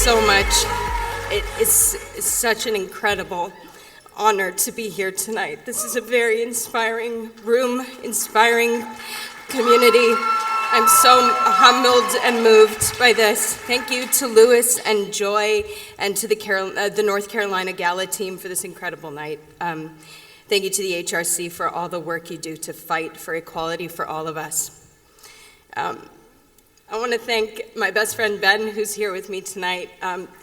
so much. It is such an incredible honor to be here tonight. This is a very inspiring room, inspiring community. I'm so humbled and moved by this. Thank you to Louis and Joy and to the North Carolina Gala team for this incredible night. Thank you to the HRC for all the work you do to fight for equality for all of us. I want to thank my best friend Ben, who's here with me tonight.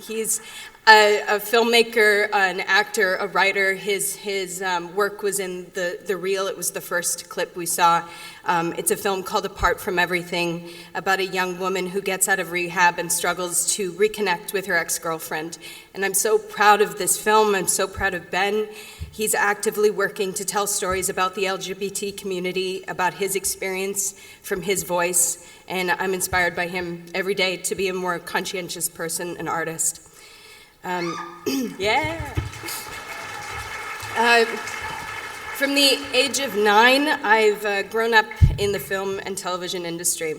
He's a filmmaker, an actor, a writer. His work was in the Reel. It was the first clip we saw. It's a film called Apart from Everything, about a young woman who gets out of rehab and struggles to reconnect with her ex-girlfriend. And I'm so proud of this film. I'm so proud of Ben. He's actively working to tell stories about the LGBT community, about his experience from his voice, and I'm inspired by him every day to be a more conscientious person and artist. From the age of 9, I've grown up in the film and television industry.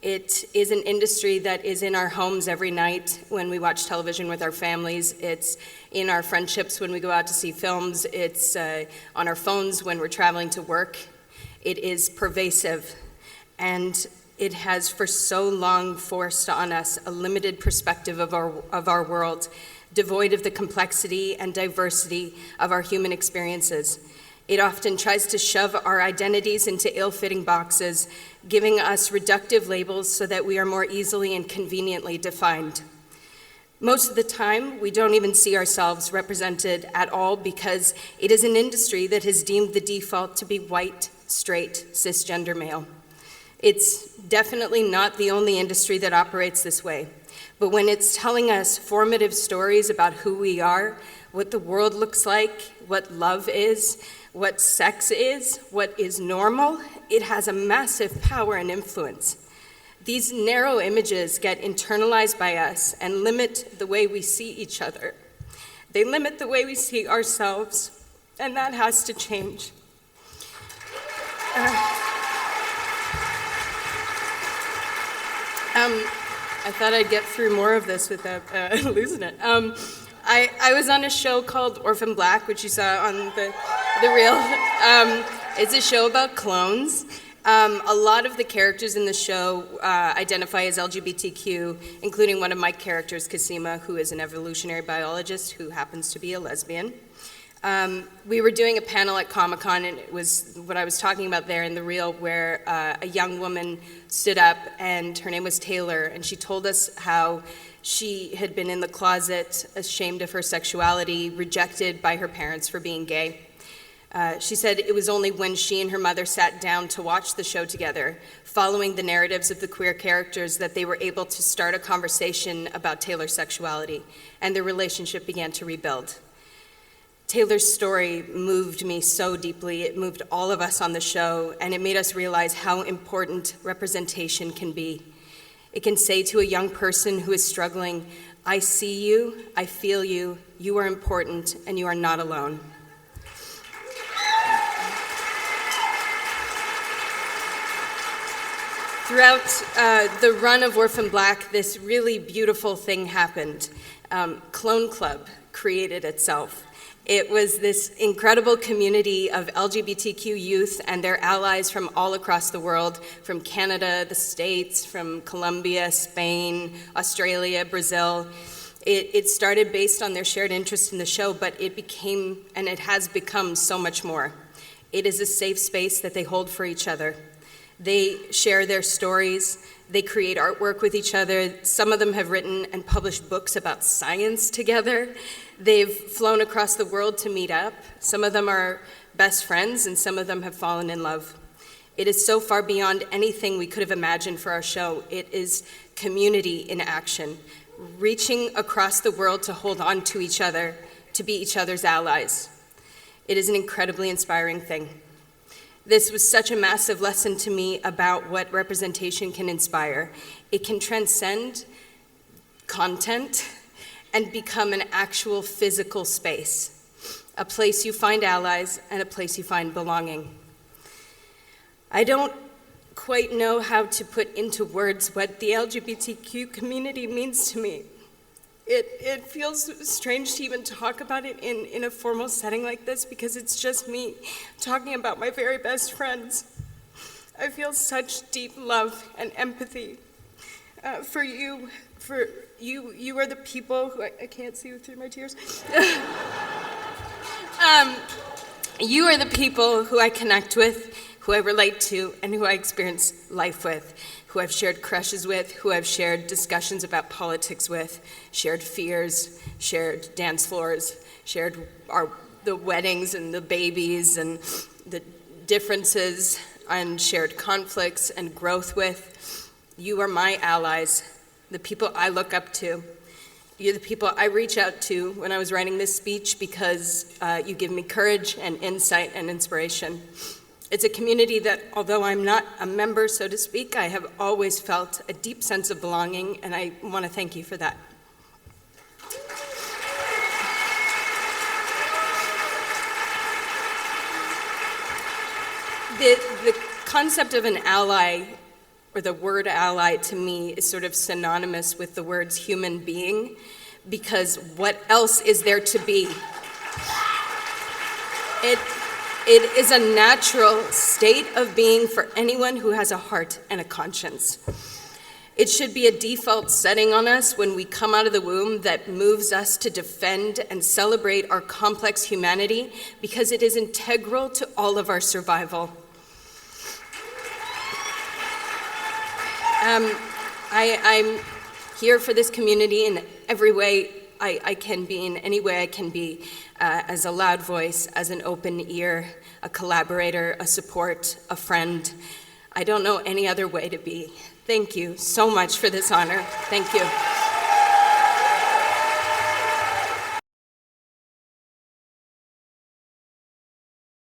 It is an industry that is in our homes every night when we watch television with our families. It's in our friendships when we go out to see films. It's on our phones when we're traveling to work. It is pervasive, and it has for so long forced on us a limited perspective of our world, devoid of the complexity and diversity of our human experiences. It often tries to shove our identities into ill-fitting boxes, giving us reductive labels so that we are more easily and conveniently defined. Most of the time, we don't even see ourselves represented at all because it is an industry that has deemed the default to be white, straight, cisgender male. It's definitely not the only industry that operates this way, but when it's telling us formative stories about who we are, what the world looks like, what love is, what sex is, what is normal, it has a massive power and influence. These narrow images get internalized by us and limit the way we see each other. They limit the way we see ourselves, and that has to change. I thought I'd get through more of this without losing it. I was on a show called Orphan Black, which you saw on the Reel. It's a show about clones. A lot of the characters in the show identify as LGBTQ, including one of my characters, Kasima, who is an evolutionary biologist who happens to be a lesbian. We were doing a panel at Comic-Con, and it was what I was talking about there in the Reel, where a young woman stood up, and her name was Taylor, and she told us how she had been in the closet, ashamed of her sexuality, rejected by her parents for being gay. She said it was only when she and her mother sat down to watch the show together, following the narratives of the queer characters, that they were able to start a conversation about Taylor's sexuality, and their relationship began to rebuild. Taylor's story moved me so deeply. It moved all of us on the show, and it made us realize how important representation can be. It can say to a young person who is struggling, I see you, I feel you, you are important, and you are not alone. Throughout the run of Orphan Black, this really beautiful thing happened. Clone Club created itself. It was this incredible community of LGBTQ youth and their allies from all across the world, from Canada, the States, from Colombia, Spain, Australia, Brazil. It started based on their shared interest in the show, but it became, and it has become, so much more. It is a safe space that they hold for each other. They share their stories. They create artwork with each other. Some of them have written and published books about science together. They've flown across the world to meet up. Some of them are best friends, and some of them have fallen in love. It is so far beyond anything we could have imagined for our show. It is community in action, reaching across the world to hold on to each other, to be each other's allies. It is an incredibly inspiring thing. This was such a massive lesson to me about what representation can inspire. It can transcend content and become an actual physical space, a place you find allies and a place you find belonging. I don't quite know how to put into words what the LGBTQ community means to me. It feels strange to even talk about it in a formal setting like this because it's just me talking about my very best friends. I feel such deep love and empathy for you. You are the people who, I can't see through my tears. You are the people who I connect with, who I relate to, and who I experience life with, who I've shared crushes with, who I've shared discussions about politics with, shared fears, shared dance floors, shared the weddings and the babies and the differences and shared conflicts and growth with. You are my allies, the people I look up to. You're the people I reach out to when I was writing this speech because you give me courage and insight and inspiration. It's a community that, although I'm not a member, so to speak, I have always felt a deep sense of belonging, and I want to thank you for that. The concept of an ally, or the word ally, to me is sort of synonymous with the words human being, because what else is there to be? It is a natural state of being for anyone who has a heart and a conscience. It should be a default setting on us when we come out of the womb that moves us to defend and celebrate our complex humanity because it is integral to all of our survival. I'm here for this community in every way I can be, in any way I can be, as a loud voice, as an open ear, a collaborator, a support, a friend. I don't know any other way to be. Thank you so much for this honor. Thank you.